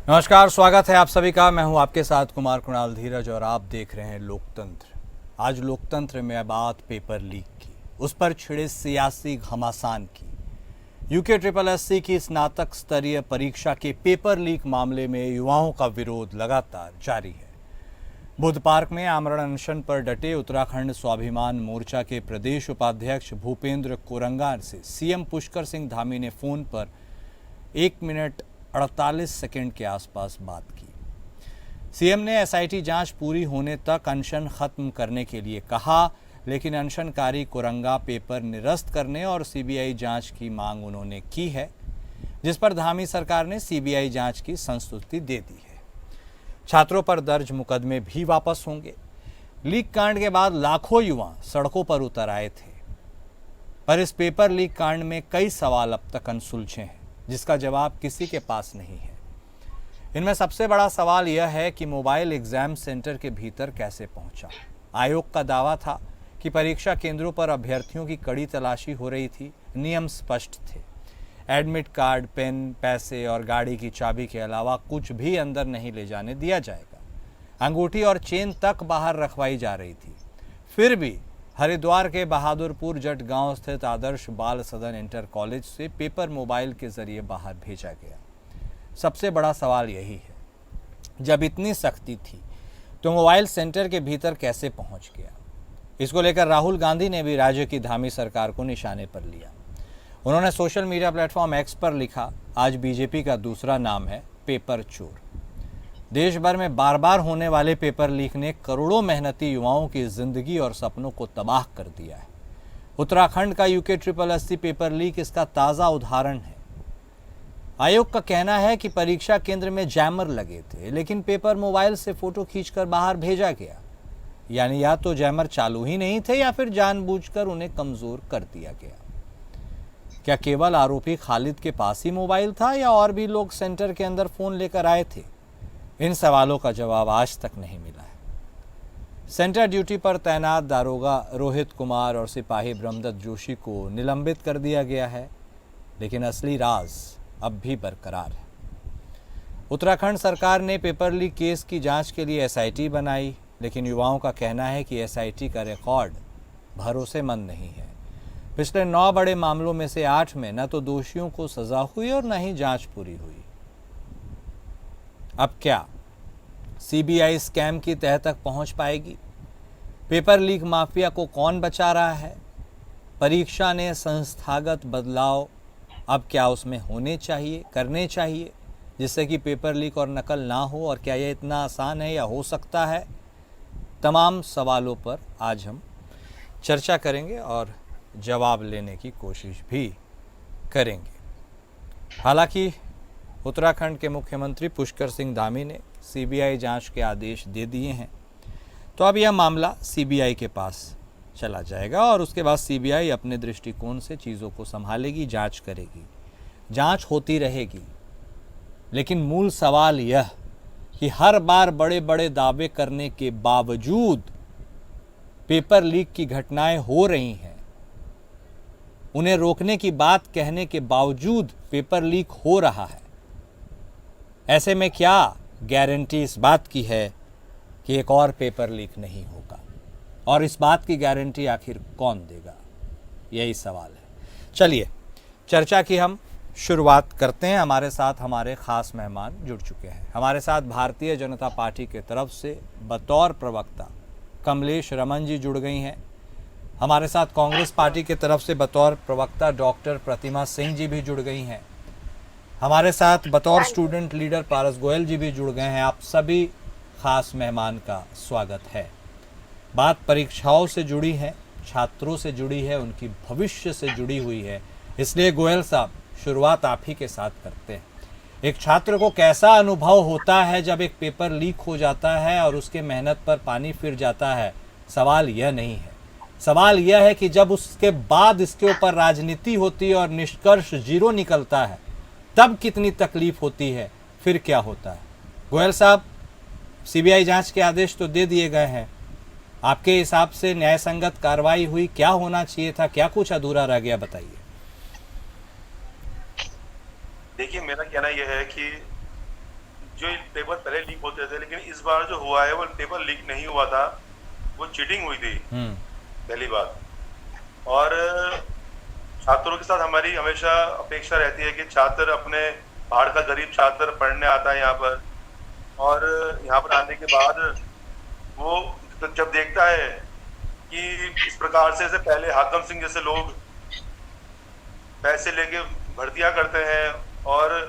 नमस्कार, स्वागत है आप सभी का। मैं हूं आपके साथ कुमार कुणाल धीरज और आप देख रहे हैं लोकतंत्र। आज लोकतंत्र में बात पेपर लीक की, उस पर छिड़े सियासी घमासान की। यूके SSSC की स्नातक स्तरीय परीक्षा के पेपर लीक मामले में युवाओं का विरोध लगातार जारी है। बुध पार्क में आमरण अनशन पर डटे उत्तराखंड स्वाभिमान मोर्चा के प्रदेश उपाध्यक्ष भूपेंद्र कोरंगा से सीएम पुष्कर सिंह धामी ने फोन पर 1 मिनट 48 सेकंड के आसपास बात की। सीएम ने एसआईटी जांच पूरी होने तक अनशन खत्म करने के लिए कहा, लेकिन अनशनकारी कोरंगा पेपर निरस्त करने और सीबीआई जांच की मांग उन्होंने की है, जिस पर धामी सरकार ने सीबीआई जांच की संस्तुति दे दी है। छात्रों पर दर्ज मुकदमे भी वापस होंगे। लीक कांड के बाद लाखों युवा सड़कों पर उतर आए थे, पर इस पेपर लीक कांड में कई सवाल अब तक अनसुलझे हैं, जिसका जवाब किसी के पास नहीं है। इनमें सबसे बड़ा सवाल यह है कि मोबाइल एग्जाम सेंटर के भीतर कैसे पहुंचा। आयोग का दावा था कि परीक्षा केंद्रों पर अभ्यर्थियों की कड़ी तलाशी हो रही थी। नियम स्पष्ट थे। एडमिट कार्ड, पेन, पैसे और गाड़ी की चाबी के अलावा कुछ भी अंदर नहीं ले जाने दिया जाएगा। अंगूठी और चेन तक बाहर रखवाई जा रही थी। फिर भी हरिद्वार के बहादुरपुर जट गांव स्थित आदर्श बाल सदन इंटर कॉलेज से पेपर मोबाइल के जरिए बाहर भेजा गया। सबसे बड़ा सवाल यही है, जब इतनी सख्ती थी तो मोबाइल सेंटर के भीतर कैसे पहुंच गया। इसको लेकर राहुल गांधी ने भी राज्य की धामी सरकार को निशाने पर लिया। उन्होंने सोशल मीडिया प्लेटफॉर्म एक्स पर लिखा, आज बीजेपी का दूसरा नाम है पेपर चोर। देश भर में बार बार होने वाले पेपर लीक ने करोड़ों मेहनती युवाओं की जिंदगी और सपनों को तबाह कर दिया है। उत्तराखंड का यूके SSSC पेपर लीक इसका ताज़ा उदाहरण है। आयोग का कहना है कि परीक्षा केंद्र में जैमर लगे थे, लेकिन पेपर मोबाइल से फोटो खींचकर बाहर भेजा गया। यानी या तो जैमर चालू ही नहीं थे या फिर जानबूझकर उन्हें कमजोर कर दिया गया। क्या केवल आरोपी खालिद के पास ही मोबाइल था या और भी लोग सेंटर के अंदर फोन लेकर आए थे? इन सवालों का जवाब आज तक नहीं मिला है। सेंटर ड्यूटी पर तैनात दारोगा रोहित कुमार और सिपाही ब्रह्मदत्त जोशी को निलंबित कर दिया गया है, लेकिन असली राज अब भी बरकरार है। उत्तराखंड सरकार ने पेपर लीक केस की जांच के लिए एसआईटी बनाई, लेकिन युवाओं का कहना है कि एसआईटी का रिकॉर्ड भरोसेमंद नहीं है। पिछले 9 बड़े मामलों में से 8 में न तो दोषियों को सजा हुई और न ही जांच पूरी हुई। अब क्या सीबीआई स्कैम की तह तक पहुंच पाएगी? पेपर लीक माफिया को कौन बचा रहा है? परीक्षा ने संस्थागत बदलाव अब क्या उसमें होने चाहिए, करने चाहिए, जिससे कि पेपर लीक और नकल ना हो? और क्या यह इतना आसान है या हो सकता है? तमाम सवालों पर आज हम चर्चा करेंगे और जवाब लेने की कोशिश भी करेंगे। हालांकि उत्तराखंड के मुख्यमंत्री पुष्कर सिंह धामी ने सीबीआई जांच के आदेश दे दिए हैं, तो अब यह मामला सीबीआई के पास चला जाएगा और उसके बाद सीबीआई अपने दृष्टिकोण से चीज़ों को संभालेगी, जांच करेगी, जांच होती रहेगी। लेकिन मूल सवाल यह कि हर बार बड़े बड़े दावे करने के बावजूद पेपर लीक की घटनाएं हो रही हैं, उन्हें रोकने की बात कहने के बावजूद पेपर लीक हो रहा है। ऐसे में क्या गारंटी इस बात की है कि एक और पेपर लीक नहीं होगा? और इस बात की गारंटी आखिर कौन देगा? यही सवाल है। चलिए चर्चा की हम शुरुआत करते हैं। हमारे साथ हमारे खास मेहमान जुड़ चुके हैं। हमारे साथ भारतीय जनता पार्टी के तरफ से बतौर प्रवक्ता कमलेश रमन जी जुड़ गई हैं। हमारे साथ कांग्रेस पार्टी के तरफ से बतौर प्रवक्ता डॉक्टर प्रतिमा सिंह जी भी जुड़ गई हैं। हमारे साथ बतौर स्टूडेंट लीडर पारस गोयल जी भी जुड़ गए हैं। आप सभी खास मेहमान का स्वागत है। बात परीक्षाओं से जुड़ी है, छात्रों से जुड़ी है, उनकी भविष्य से जुड़ी हुई है। इसलिए गोयल साहब, शुरुआत आप ही के साथ करते हैं। एक छात्र को कैसा अनुभव होता है जब एक पेपर लीक हो जाता है और उसके मेहनत पर पानी फिर जाता है? सवाल यह नहीं है। सवाल यह है कि जब उसके बाद इसके ऊपर राजनीति होती है और निष्कर्ष 0 निकलता है, तब कितनी तकलीफ होती है, फिर क्या होता है? गोयल साहब, सीबीआई जांच के आदेश तो दे दिए गए हैं, आपके हिसाब से न्याय संगत कार्रवाई हुई? क्या होना चाहिए था, क्या कुछ अधूरा रह गया, बताइए। देखिए, मेरा कहना यह है कि जो ये पेपर पहले लीक होते थे, लेकिन इस बार जो हुआ है वो पेपर लीक नहीं हुआ था, वो चीटिंग हुई थी, पहली बात। और छात्रों के साथ हमारी हमेशा अपेक्षा रहती है कि छात्र अपने पहाड़ का गरीब छात्र पढ़ने आता है यहाँ पर, और यहाँ पर आने के बाद वो जब देखता है कि इस प्रकार से पहले हाकम सिंह जैसे लोग पैसे लेके भर्तियां करते हैं, और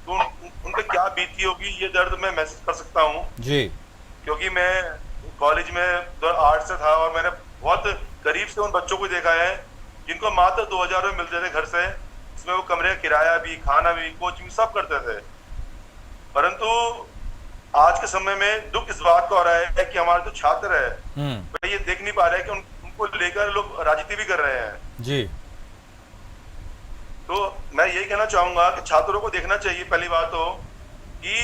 तो उन पे क्या बीती होगी ये दर्द मैं महसूस कर सकता हूँ जी। क्योंकि मैं कॉलेज में 2008 से था और मैंने बहुत करीब से उन बच्चों को देखा है जिनको मात्र 2000 रुपये मिलते थे घर से, इसमें वो कमरे का किराया भी, खाना भी, कोचिंग सब करते थे। परंतु आज के समय में दुख इस बात का हो रहा है कि हमारे जो छात्र है वे ये देख नहीं पा रहे कि उनको लेकर लोग राजनीति भी कर रहे हैं जी। तो मैं यही कहना चाहूंगा कि छात्रों को देखना चाहिए पहली बात तो कि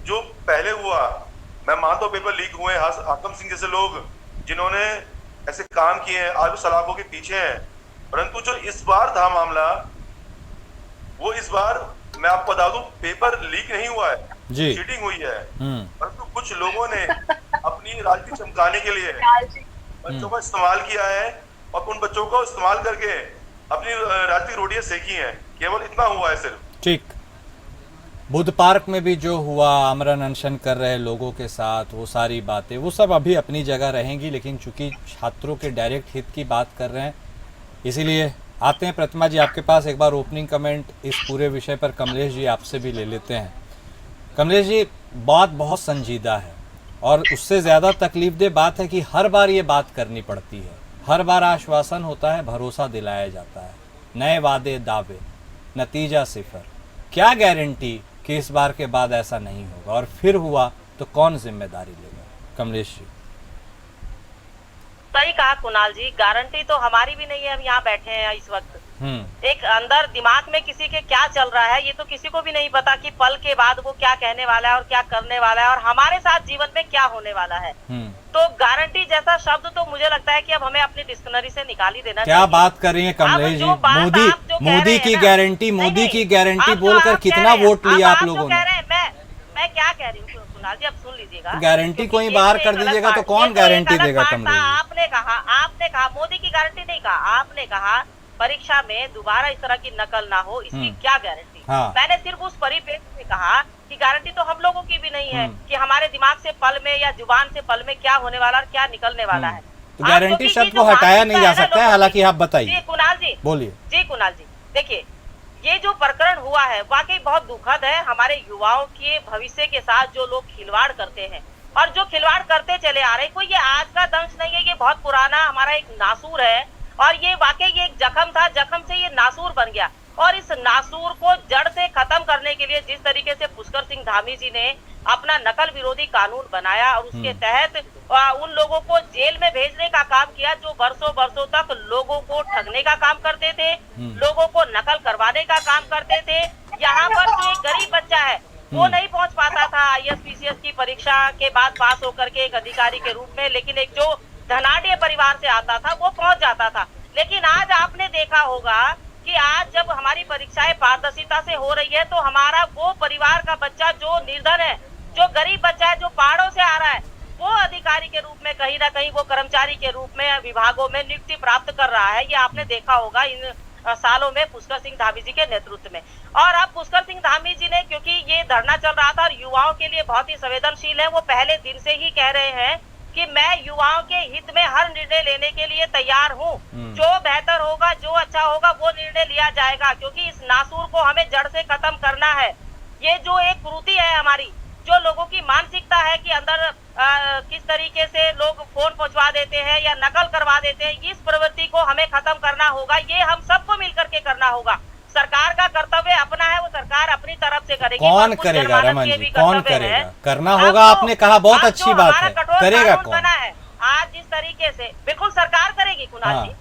जो पहले हुआ, मैं मानता हूं पेपर लीक हुए, हाकम सिंह जैसे लोग जिन्होंने ऐसे काम किए हैं आज वो सलाखों के पीछे हैं, परंतु जो इस बार था मामला, वो इस बार मैं आपको बता दूं पेपर लीक नहीं हुआ है, चीटिंग हुई है। परंतु कुछ लोगों ने अपनी राजनीति चमकाने के लिए बच्चों का इस्तेमाल किया है और उन बच्चों को इस्तेमाल करके अपनी राजनीतिक रोटियां सेकी हैं, केवल इतना हुआ है सिर्फ। ठीक। बुद्ध पार्क में भी जो हुआ, आमरण अनशन कर रहे लोगों के साथ, वो सारी बातें वो सब अभी अपनी जगह रहेंगी, लेकिन चूंकि छात्रों के डायरेक्ट हित की बात कर रहे हैं इसीलिए आते हैं प्रतिमा जी आपके पास। एक बार ओपनिंग कमेंट इस पूरे विषय पर कमलेश जी आपसे भी ले लेते हैं। कमलेश जी, बात बहुत संजीदा है और उससे ज़्यादा तकलीफदेह बात है कि हर बार ये बात करनी पड़ती है, हर बार आश्वासन होता है, भरोसा दिलाया जाता है, नए वादे दावे, नतीजा सिफर। क्या गारंटी कि इस बार के बाद ऐसा नहीं होगा, और फिर हुआ तो कौन जिम्मेदारी लेगा? कमलेश जी। सही कहा कुणाल जी, गारंटी तो हमारी भी नहीं है, हम यहाँ बैठे हैं इस वक्त। एक अंदर दिमाग में किसी के क्या चल रहा है ये तो किसी को भी नहीं पता कि पल के बाद वो क्या कहने वाला है और क्या करने वाला है और हमारे साथ जीवन में क्या होने वाला है। तो गारंटी जैसा शब्द तो मुझे लगता है कि अब हमें अपनी डिक्शनरी से निकाल ही देना क्या बात कर रही है कमलेश जी? मोदी की गारंटी, मोदी की गारंटी बोलकर कितना वोट लिया आप लोगों ने? मैं क्या कह रही हूँ कुणाल जी, अब सुन लीजिएगा। गारंटी कोई बाहर कर दीजिएगा तो कौन गारंटी देगा कमलेश जी? आपने कहा मोदी की गारंटी नहीं कहा, आपने कहा परीक्षा में दोबारा इस तरह की नकल ना हो, इसकी क्या गारंटी? मैंने सिर्फ उस परिप्रेक्ष्य में कहा कि गारंटी तो हम लोगों की भी नहीं है कि हमारे दिमाग से पल में या जुबान से पल में क्या होने वाला और क्या निकलने वाला है। तो गारंटी शब्द को हटाया नहीं जा सकता है, हालांकि आप बताइए। जी कुणाल जी बोलिए। जी कुणाल जी, देखिए ये जो प्रकरण हुआ है वाकई बहुत दुखद है। हमारे युवाओं के भविष्य के साथ जो लोग खिलवाड़ करते हैं और जो खिलवाड़ करते चले आ रहे, कोई ये आज का दंश नहीं है, ये बहुत पुराना हमारा एक नासूर है और ये वाकई ये एक जख्म था, जख्म से ये नासूर बन गया। और इस नासूर को जड़ से खत्म करने के लिए जिस तरीके से पुष्कर सिंह धामी जी ने अपना नकल विरोधी कानून बनाया और उसके तहत उन लोगों को जेल में भेजने का काम किया जो वर्षों वर्षों तक लोगों को ठगने का काम करते थे, लोगों को नकल करवाने का काम करते थे। यहाँ पर जो एक गरीब बच्चा है वो नहीं पहुंच पाता था IAS PCS की परीक्षा के बाद पास होकर के एक अधिकारी के रूप में, लेकिन एक जो धनाढ़ परिवार से आता था वो पहुंच जाता था। लेकिन आज आपने देखा होगा कि आज जब हमारी परीक्षाएं पारदर्शिता से हो रही है तो हमारा वो परिवार का बच्चा जो निर्धन है, जो गरीब बच्चा है, जो पहाड़ों से आ रहा है, वो अधिकारी के रूप में कहीं ना कहीं वो कर्मचारी के रूप में विभागों में नियुक्ति प्राप्त कर रहा है। ये आपने देखा होगा इन सालों में पुष्कर सिंह धामी जी के नेतृत्व में। और अब पुष्कर सिंह धामी जी ने, क्योंकि ये धरना चल रहा था और युवाओं के लिए बहुत ही संवेदनशील है, वो पहले दिन से ही कह रहे हैं कि मैं युवाओं के हित में हर निर्णय लेने के लिए तैयार हूँ, जो बेहतर होगा, जो अच्छा होगा वो निर्णय लिया जाएगा, क्योंकि इस नासूर को हमें जड़ से खत्म करना है। ये जो एक कुरीति है हमारी, जो लोगों की मानसिकता है कि अंदर किस तरीके से लोग फोन पहुंचवा देते हैं या नकल करवा देते हैं, इस प्रवृत्ति को हमें खत्म करना होगा। ये हम सबको मिलकर के करना होगा। सरकार का कर्तव्य अपना है, वो सरकार अपनी तरफ से करेगी। कौन करेगा रमन जी, कौन करेगा? करना होगा, आपने कहा, बहुत अच्छी बात है, करेगा कौन? बना है आज जिस तरीके से, बिल्कुल सरकार करेगी कुणाल जी,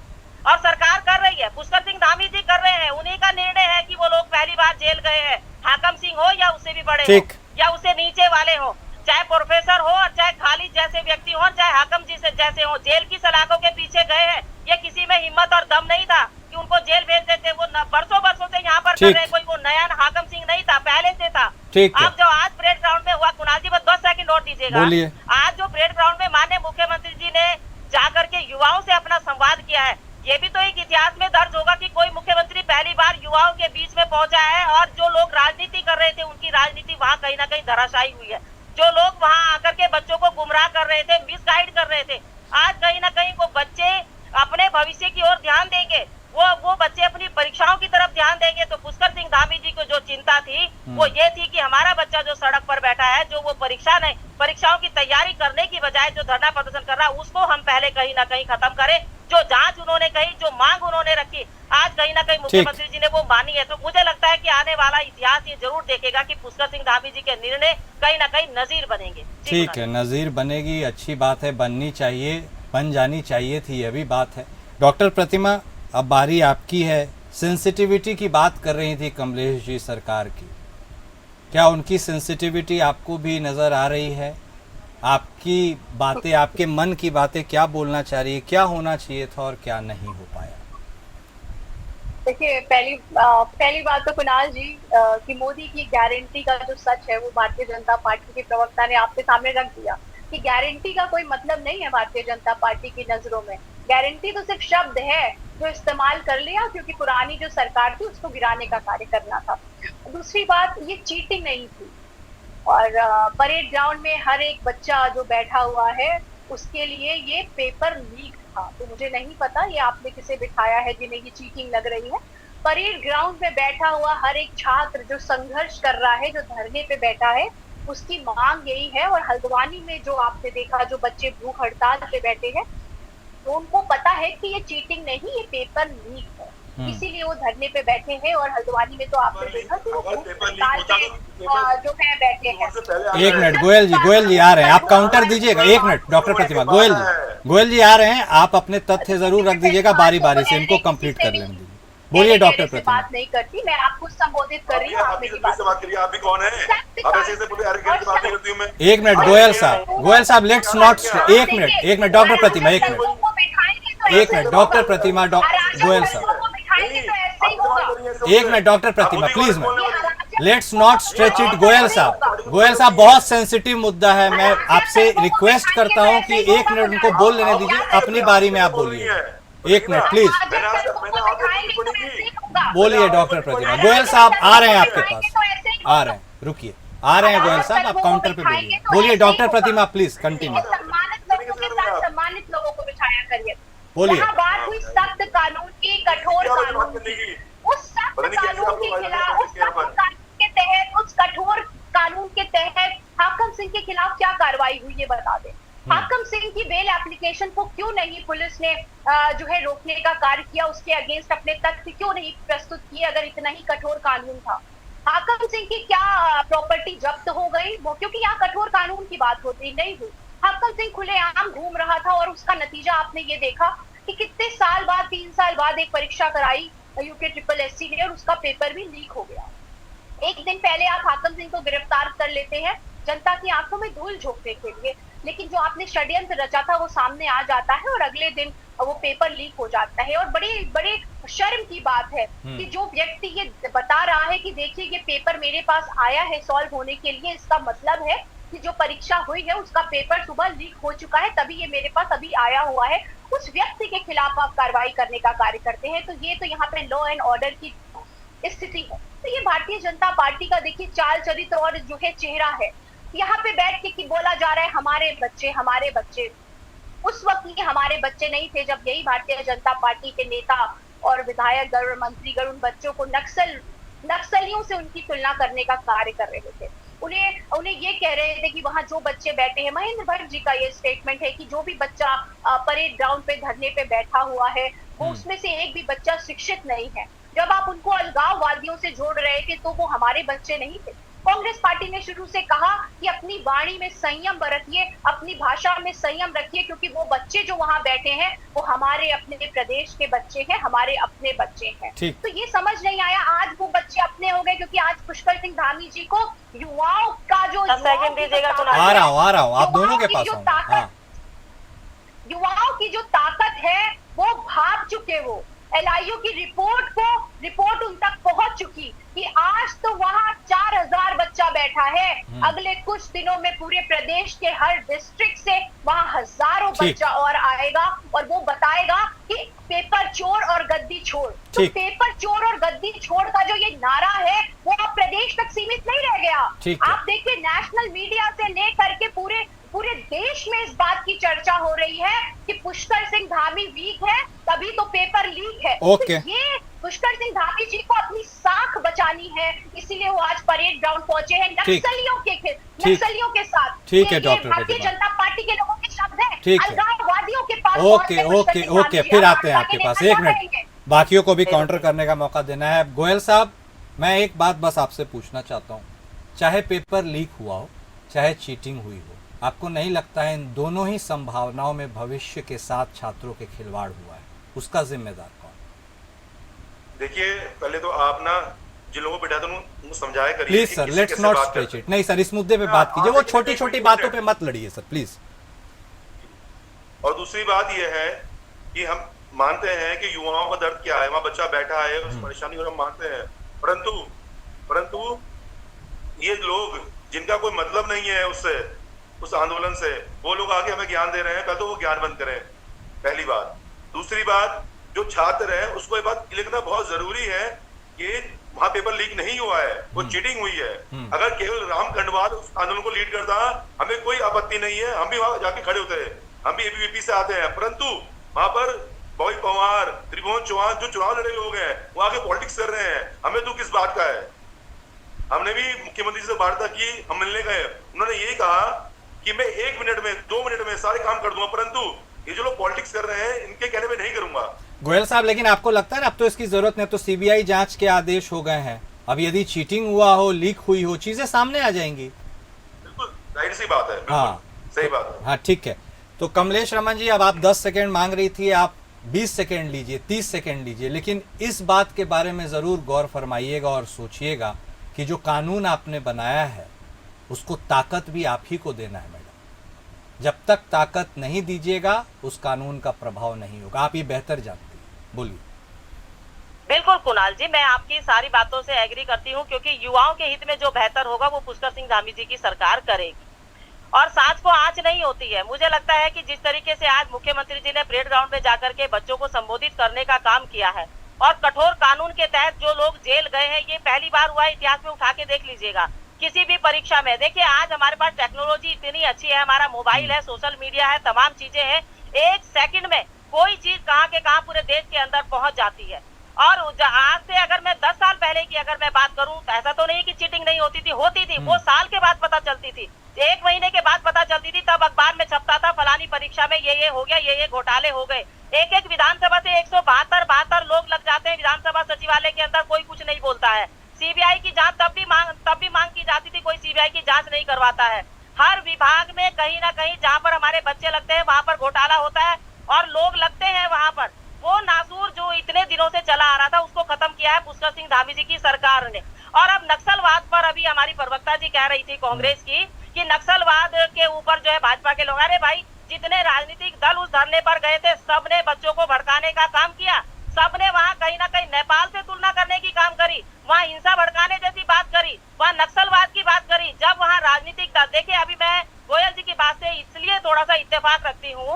और सरकार कर रही है। पुष्कर सिंह धामी जी कर रहे हैं, उन्हीं का निर्णय है कि वो लोग पहली बार जेल गए हैं, हाकम सिंह हो या उससे भी बड़े हो या उससे नीचे वाले हो, चाहे प्रोफेसर हो और चाहे खालिद जैसे व्यक्ति हो, चाहे हाकम जी से जैसे हो, जेल की सलाखों के पीछे गए हैं। ये किसी में हिम्मत और दम नहीं था कि उनको जेल भेज देते। वो बरसों से यहाँ पर कर रहे, कोई वो नया हाकम सिंह नहीं था, पहले से था। अब जो आज प्रेस ग्राउंड में हुआ, कुणाल जी बस 10 सेकंड नोट दीजिएगा। बोलिए। आज जो परेड ग्राउंड में माननीय मुख्यमंत्री जी ने जाकर के युवाओं से अपना संवाद किया है, ये भी तो एक इतिहास में दर्ज होगा कि कोई मुख्यमंत्री पहली बार युवाओं के बीच में पहुंचा है और जो लोग राजनीति कर रहे थे उनकी राजनीति वहां कहीं ना कहीं धराशायी हुई है। जो लोग वहां आकर के बच्चों को गुमराह कर रहे थे, मिसगाइड कर रहे थे, आज कहीं ना कहीं वो बच्चे अपने भविष्य की ओर ध्यान देंगे, वो बच्चे अपनी परीक्षाओं की तरफ ध्यान देंगे। तो पुष्कर सिंह धामी जी को जो चिंता थी वो ये थी कि हमारा बच्चा जो सड़क पर बैठा है, जो वो परीक्षाओं की तैयारी करने की बजाय जो धरना प्रदर्शन कर रहा है, उसको हम पहले कहीं ना कहीं खत्म करें। जो जांच उन्होंने कही, जो मांग उन्होंने रखी, आज कहीं ना कहीं मुख्यमंत्री जी ने वो मानी है। तो मुझे लगता है कि आने वाला इतिहास ये जरूर देखेगा कि पुष्कर सिंह धामी जी के निर्णय कहीं ना कहीं नजीर बनेंगे। ठीक है, नजीर बनेगी, अच्छी बात है, बननी चाहिए, बन जानी चाहिए थी, यह भी बात है। डॉक्टर प्रतिमा, अब बारी आपकी है। सेंसिटिविटी की बात कर रही थी कमलेश जी सरकार की, क्या उनकी सेंसिटिविटी आपको भी नजर आ रही है? आपकी बातें, आपके मन की बातें क्या बोलना चाह रही है, क्या होना चाहिए था और क्या नहीं हो पाया? देखिए, पहली बात तो कुणाल जी कि मोदी की गारंटी का जो सच है वो भारतीय जनता पार्टी के प्रवक्ता ने आपके सामने रख दिया कि गारंटी का कोई मतलब नहीं है भारतीय जनता पार्टी की नजरों में। गारंटी तो सिर्फ शब्द है जो इस्तेमाल कर लिया क्योंकि पुरानी जो सरकार थी उसको गिराने का कार्य करना था। दूसरी बात, ये चीटिंग नहीं थी और परेड ग्राउंड में हर एक बच्चा जो बैठा हुआ है उसके लिए ये पेपर लीक था। तो मुझे नहीं पता ये आपने किसे बिठाया है जिन्हें ये चीटिंग लग रही है। परेड ग्राउंड में बैठा हुआ हर एक छात्र जो संघर्ष कर रहा है, जो धरने पे बैठा है, उसकी मांग यही है। और हल्द्वानी में जो आपने देखा, जो बच्चे भूख हड़ताल पे बैठे हैं, तो उनको पता है कि ये चीटिंग नहीं, ये पेपर लीक है, इसीलिए वो धरने पे बैठे हैं। और हल्द्वानी में तो आपने देखा कि वो भूख हड़ताल पे जो है बैठे हैं। एक मिनट, गोयल जी आ रहे हैं, आप काउंटर दीजिएगा। एक मिनट डॉक्टर प्रतिमा, गोयल जी आ रहे हैं, आप अपने तथ्य जरूर रख दीजिएगा, बारी बारी से इनको कंप्लीट कर लेंगे। बोलिए डॉक्टर प्रतिमा। बात नहीं करती, मैं आपको संबोधित कर रही हूँ। आप भी कौन है? अब ऐसे पूरी अर्गेंट की बातें करती हूँ मैं। एक मिनट गोयल साहब, लेट्स नॉट, एक मिनट डॉक्टर प्रतिमा, एक मिनट डॉक्टर प्रतिमा, गोयल साहब, एक minute doctor Pratima please, let's not stretch it. Goyal साहब बहुत सेंसिटिव मुद्दा है, मैं आपसे रिक्वेस्ट करता हूं कि एक मिनट उनको बोल लेने दीजिए, अपनी बारी में आप बोलिए। एक मिनट प्लीज, बोलिए डॉक्टर प्रतिमा। गोयल साहब आ रहे हैं आपके पास, आ रहे हैं, रुकिए, आ रहे हैं गोयल साहब, आप काउंटर पे बोलिए। बोलिए डॉक्टर प्रतिमा, प्लीज कंटिन्यू। सम्मानित लोगों को बिठाया करिए। बोलिए। बात हुई सख्त कानून की, कठोर कानून की, उस सख्त कानून के खिलाफ, उस सख्त कानून के तहत, उस कठोर कानून के तहत हाकम सिंह के खिलाफ क्या कार्रवाई हुई ये बता दें। हाकम सिंह की बेल एप्लीकेशन को क्यों नहीं पुलिस ने जो है रोकने का कार्य किया, उसके अगेंस्ट अपने तथ्य क्यों नहीं प्रस्तुत किए अगर इतना ही कठोर कानून था। हाकम सिंह की क्या प्रॉपर्टी जब्त हो गई वो, क्योंकि यहाँ कठोर कानून की बात होती नहीं हुई। हाकम सिंह खुलेआम घूम रहा था और उसका नतीजा आपने ये देखा कि कितने साल बाद, 3 साल बाद एक परीक्षा कराई UKSSC ने और उसका पेपर भी लीक हो गया। एक दिन पहले आप हाकम सिंह को गिरफ्तार कर लेते हैं जनता की आंखों में धूल झोंकने के लिए, लेकिन जो आपने षड्यंत्र रचा था वो सामने आ जाता है और अगले दिन वो पेपर लीक हो जाता है। और बड़े शर्म की बात है कि जो व्यक्ति ये बता रहा है कि देखिए ये पेपर मेरे पास आया है सॉल्व होने के लिए, इसका मतलब है कि जो परीक्षा हुई है उसका पेपर सुबह लीक हो चुका है, तभी ये मेरे पास अभी आया हुआ है, उस व्यक्ति के खिलाफ आप कार्रवाई करने का कार्य करते हैं। तो ये तो यहाँ पे लॉ एंड ऑर्डर की स्थिति है। तो ये भारतीय जनता पार्टी का देखिए चाल चरित्र और जो है चेहरा है। यहाँ पे बैठ के कि बोला जा रहा है हमारे बच्चे, उस वक्त ये हमारे बच्चे नहीं थे जब यही भारतीय जनता पार्टी के नेता और विधायक गण, मंत्रीगण उन बच्चों को नक्सलियों से उनकी तुलना करने का कार्य कर रहे थे। उन्हें ये कह रहे थे कि वहां जो बच्चे बैठे हैं, महेंद्र भट्ट जी का ये स्टेटमेंट है कि जो भी बच्चा परेड ग्राउंड पे धरने पे बैठा हुआ है वो उसमें से एक भी बच्चा शिक्षित नहीं है। जब आप उनको अलगाववादियों से जोड़ रहे थे तो वो हमारे बच्चे नहीं थे। कांग्रेस पार्टी ने शुरू से कहा कि अपनी वाणी में संयम बरतिए, अपनी भाषा में संयम रखिए, क्योंकि वो बच्चे जो वहां बैठे हैं वो हमारे अपने प्रदेश के बच्चे हैं, हमारे अपने बच्चे हैं। तो ये समझ नहीं आया, आज वो बच्चे अपने हो गए क्योंकि आज पुष्कर सिंह धामी जी को युवाओं का जो आ रहा हूँ आप दोनों के पास युवाओं की जो ताकत है वो भाग चुके। वो LIU की रिपोर्ट उन तक पहुंच चुकी कि आज तो वहां 4000 बच्चा बैठा बैठा है, अगले कुछ दिनों में पूरे प्रदेश के हर डिस्ट्रिक्ट से वहां हजारों बच्चा और आएगा और वो बताएगा कि पेपर चोर और गद्दी छोड़। तो पेपर चोर और गद्दी छोड़ का जो ये नारा है वो अब प्रदेश तक सीमित नहीं रह गया। आप देखिए नेशनल मीडिया से लेकर के पूरे देश में इस बात की चर्चा हो रही है कि पुष्कर सिंह धामी वीक है तभी तो पेपर लीक है। तो ये पुष्कर सिंह धामी जी को अपनी साख बचानी है, इसीलिए वो आज परेड ग्राउंड पहुंचे हैं नक्सलियों के साथ। ठीक है डॉक्टर, भारतीय जनता पार्टी के लोगों के शब्द है, अलगाववादियों के पास। ओके फिर आते हैं आपके पास। एक मिनट, बाकियों को भी काउंटर करने का मौका देना है। गोयल साहब, मैं एक बात बस आपसे पूछना चाहता हूँ, चाहे पेपर लीक हुआ हो चाहे चीटिंग हुई हो, आपको नहीं लगता है इन दोनों ही संभावनाओं में भविष्य के साथ छात्रों के खिलवाड़ हुआ है? उसका जिम्मेदार कौन? देखिए, पहले तो आप ना जिन लोगों को बैठा उनको समझाया करिए। Please sir, let's not stretch it. नहीं सर, इस मुद्दे पे बात कीजिए, वो छोटी छोटी बातों पे मत लड़िए सर प्लीज। और दूसरी बात यह है कि हम मानते हैं कि युवाओं का दर्द क्या है, वहां बच्चा बैठा है, उस परेशानी को हम मानते हैं, परंतु ये लोग जिनका कोई मतलब नहीं है उस आंदोलन से, वो लोग आगे हमें ज्ञान दे रहे हैं। पहले तो वो ज्ञान बंद करें, पहली बात। दूसरी बात, जो छात्र है उसको ये बात लिखना बहुत जरूरी है कि वहां पेपर लीक नहीं हुआ है, वो चीटिंग हुई है। अगर केवल राम खंडवाल उस आंदोलन को लीड करता, हमें कोई आपत्ति नहीं है, हम भी वहां जाके खड़े होते हैं, हम भी एबीवीपी से आते हैं। परंतु वहां पर बॉबी पवार, त्रिभुवन चौहान जो चुनाव लड़े लोग हैं, वो आगे पॉलिटिक्स कर रहे हैं। हमें तो किस बात का है? हमने भी मुख्यमंत्री से वार्ता की, हम मिलने गए, उन्होंने यही कहा कि मैं 1 मिनट में 2 मिनट में सारे काम कर दूंगा, परंतु ये जो लोग पॉलिटिक्स कर रहे हैं इनके कहने में नहीं करूंगा। गोयल साहब, लेकिन आपको लगता है ना अब तो इसकी जरूरत नहीं, तो सीबीआई जांच के आदेश हो गए हैं, अब यदि चीटिंग हुआ हो, लीक हुई हो, चीजें सामने आ जाएंगी। बिल्कुल जाहिर सी बात है। हाँ सही बात है। हाँ ठीक है। तो कमलेश रमन जी, अब आप 10 सेकेंड मांग रही थी, आप 20 सेकेंड लीजिए, 30 सेकेंड लीजिए, लेकिन इस बात के बारे में जरूर गौर फरमाइएगा और सोचिएगा कि जो कानून आपने बनाया है उसको ताकत भी आप ही को देना है मैडम। जब तक ताकत नहीं दीजिएगा उस कानून का प्रभाव नहीं होगा, आप ये बेहतर जानती हैं। बोलिए। बिल्कुल कुणाल जी, मैं आपकी सारी बातों से एग्री करती हूँ, क्योंकि युवाओं के हित में जो बेहतर होगा वो पुष्कर सिंह धामी जी की सरकार करेगी और सांस को आंच नहीं होती है। मुझे लगता है कि जिस तरीके से आज मुख्यमंत्री जी ने परेड ग्राउंड में जाकर के बच्चों को संबोधित करने का काम किया है और कठोर कानून के तहत जो लोग जेल गए हैं, ये पहली बार हुआ है, इतिहास में उठा के देख लीजिएगा किसी भी परीक्षा में। देखिए, आज हमारे पास टेक्नोलॉजी इतनी अच्छी है, हमारा मोबाइल है, सोशल मीडिया है, तमाम चीजें हैं, 1 सेकंड में कोई चीज कहाँ के कहाँ पूरे देश के अंदर पहुंच जाती है। और आज से अगर मैं 10 साल पहले की अगर मैं बात करूं तो ऐसा तो नहीं कि चीटिंग नहीं होती थी, होती थी, वो साल के बाद पता चलती थी, 1 महीने के बाद पता चलती थी, तब अखबार में छपता था फलानी परीक्षा में ये हो गया, ये घोटाले हो गए। एक विधानसभा से 172 लोग लग जाते हैं विधानसभा सचिवालय के अंदर, कोई कुछ नहीं बोलता है। सीबीआई की जांच तब भी मांग की जाती थी, कोई सीबीआई की जांच नहीं करवाता है। हर विभाग में कहीं ना कहीं जहां पर हमारे बच्चे लगते हैं वहां पर घोटाला होता है और लोग लगते हैं वहां पर। वो नासूर जो इतने दिनों से चला आ रहा था उसको खत्म किया है पुष्कर सिंह धामी जी की सरकार ने। और अब नक्सलवाद पर अभी हमारी प्रवक्ता जी कह रही थी कांग्रेस की कि नक्सलवाद के ऊपर जो है भाजपा के लोग, अरे भाई जितने राजनीतिक दल उस धरने पर गए थे सबने बच्चों को भड़काने का काम किया, सबने वहाँ कहीं ना कहीं नेपाल से तुलना करने की काम करी, वहाँ हिंसा भड़काने जैसी बात करी, वहाँ नक्सलवाद की बात करी। जब वहाँ राजनीतिक दल, देखिए अभी मैं गोयल जी की बात से इसलिए थोड़ा सा इत्तेफाक रखती हूँ,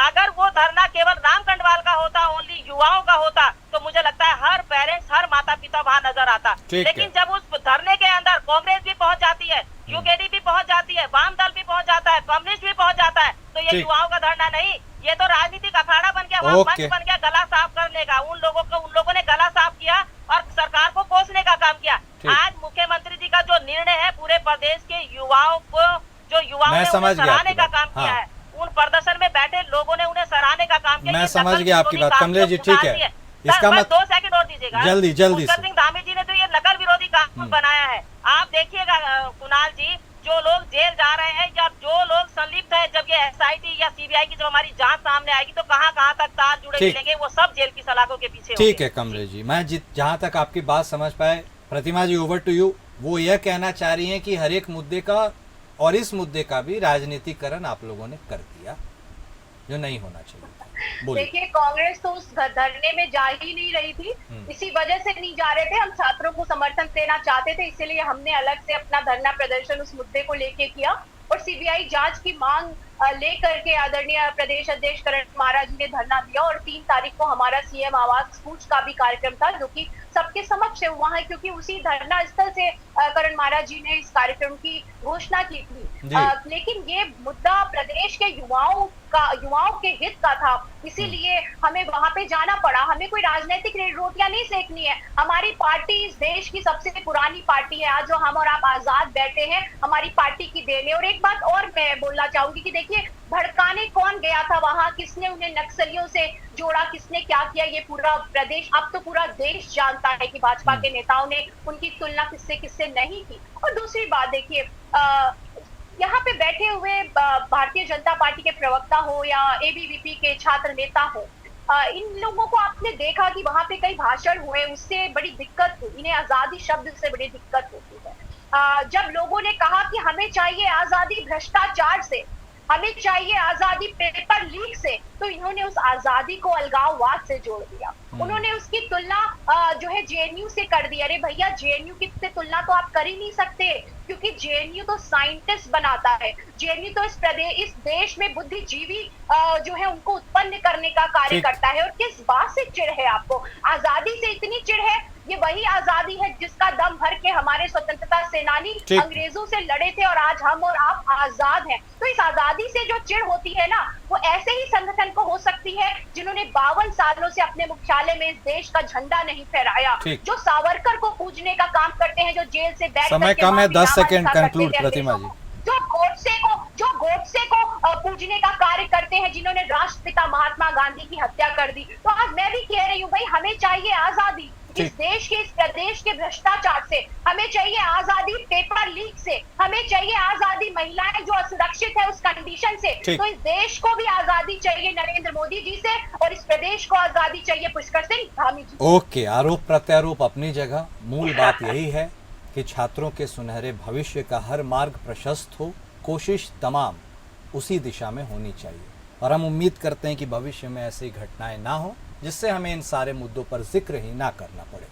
अगर वो धरना केवल राम खंडवाल का होता, ओनली युवाओं का होता, तो मुझे लगता है हर पेरेंट्स, हर माता पिता वहाँ नजर आता। लेकिन जब उस धरने के अंदर कांग्रेस भी पहुंच जाती है, यूकेडी भी पहुंच जाती है, वाम दल भी पहुंच जाता है, कम्युनिस्ट भी पहुंच जाता है, तो ये युवाओं का धरना नहीं, ये तो राजनीतिक अखाड़ा बन गया, मंच बन गया गला साफ करने का। उन लोगों ने गला साफ किया और सरकार को कोसने का काम किया। आज मुख्यमंत्री जी का जो निर्णय है पूरे प्रदेश के युवाओं को, जो युवाओं ने उन्हें सराहने का काम किया है, उन प्रदर्शन में बैठे लोगों ने उन्हें सराहने का काम किया। मैं समझ गया आपकी बात कमलेश जी, ठीक है। इसका मतलब 2 सेकंड और दीजिएगा, जल्दी पुष्कर सिंह धामी जी ने तो ये नकल विरोधी कानून बनाया है। आप देखिएगा कुणाल जी, जो लोग जेल जा रहे हैं या जो लोग संलिप्त है, जब ये एसआईटी या सीबीआई की जब हमारी जांच सामने आएगी तो कहां तक तार जुड़े मिलेंगे, वो सब जेल की सलाखों के पीछे। ठीक है कमलेश जी, मैं जहां तक आपकी बात समझ पाए, प्रतिमा जी ओवर टू यू। वो यह कहना चाह रही हैं कि हर एक मुद्दे का और इस मुद्दे का भी राजनीतिकरण आप लोगों ने कर दिया, जो नहीं होना चाहिए था। बोलिए। देखिए, कांग्रेस तो उस धरने में जा ही नहीं रही थी, इसी वजह से नहीं जा रहे थे। हम छात्रों को समर्थन देना चाहते थे, इसीलिए हमने अलग से अपना धरना प्रदर्शन उस मुद्दे को लेके किया और सीबीआई जांच की मांग लेकर के आदरणीय प्रदेश अध्यक्ष करण मारा जी ने धरना दिया। और 3 तारीख को हमारा सीएम आवास कूच का भी कार्यक्रम था, जो कि सबके समक्ष हुआ है, क्योंकि उसी धरना स्थल से करण मारा जी ने इस कार्यक्रम की घोषणा की थी। लेकिन ये मुद्दा प्रदेश के युवाओं के हित का था, इसीलिए हमें वहां पे जाना पड़ा। हमें कोई राजनीतिक रोटियां नहीं सेकनी है। हमारी पार्टी इस देश की सबसे पुरानी पार्टी है। आज जो हम और आप आजाद बैठे हैं, हमारी पार्टी की देन है। और एक बात और मैं बोलना चाहूंगी कि देखिए, भड़काने कौन गया था वहां, किसने उन्हें नक्सलियों से जोड़ा, किसने क्या किया, ये पूरा प्रदेश, अब तो पूरा देश जानता है कि भाजपा के नेताओं ने उनकी तुलना किससे नहीं की। और दूसरी बात देखिए, यहाँ पे बैठे हुए भारतीय जनता पार्टी के प्रवक्ता हो या एबीवीपी के छात्र नेता हो, इन लोगों को आपने देखा कि वहां पे कई भाषण हुए, उससे बड़ी दिक्कत हुई। इन्हें आजादी शब्द से बड़ी दिक्कत होती है। जब लोगों ने कहा कि हमें चाहिए आजादी भ्रष्टाचार से, हमें चाहिए आजादी पेपर लीक से, तो इन्होंने उस आजादी को अलगाववाद से जोड़ दिया। उन्होंने उसकी तुलना जो है जेएनयू से कर दी। अरे भैया, जेएनयू की तुलना तो आप कर ही नहीं सकते, क्योंकि जेएनयू तो साइंटिस्ट बनाता है। जेएनयू तो इस देश में बुद्धिजीवी जो है उनको उत्पन्न करने का कार्य करता है। और किस बात से चिढ़ है आपको? आजादी से इतनी चिढ़ है? ये वही आजादी है जिसका दम भर के हमारे स्वतंत्रता सेनानी अंग्रेजों से लड़े थे और आज हम और आप आजाद हैं। तो इस आजादी से जो चिढ़ होती है ना, वो ऐसे ही संगठन को हो सकती है जिन्होंने 52 सालों से अपने मुख्यालय में इस देश का झंडा नहीं फहराया, जो सावरकर को पूजने का काम करते हैं, जो जेल से बैठ समय कम है, 10 सेकंड कंक्लूड प्रतिमा जी। जो गोडसे को पूजने का कार्य करते हैं, जिन्होंने राष्ट्रपिता महात्मा गांधी की हत्या कर दी। तो आज मैं भी कह रही हूँ, भाई हमें चाहिए आजादी इस देश के, इस प्रदेश के भ्रष्टाचार से, हमें चाहिए आजादी पेपर लीक से, हमें चाहिए आजादी महिलाएं जो असुरक्षित है उस कंडीशन से। तो इस देश को भी आजादी चाहिए नरेंद्र मोदी जी से, और इस प्रदेश को आजादी चाहिए पुष्कर सिंह धामी जी। ओके, आरोप प्रत्यारोप अपनी जगह, मूल बात यही है कि छात्रों के सुनहरे भविष्य का हर मार्ग प्रशस्त हो, कोशिश तमाम उसी दिशा में होनी चाहिए। और हम उम्मीद करते हैं कि भविष्य में ऐसी घटनाएं ना हो, जिससे हमें इन सारे मुद्दों पर जिक्र ही ना करना पड़े।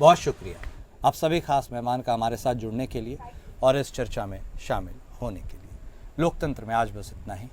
बहुत शुक्रिया आप सभी खास मेहमान का हमारे साथ जुड़ने के लिए और इस चर्चा में शामिल होने के लिए। लोकतंत्र में आज बस इतना ही।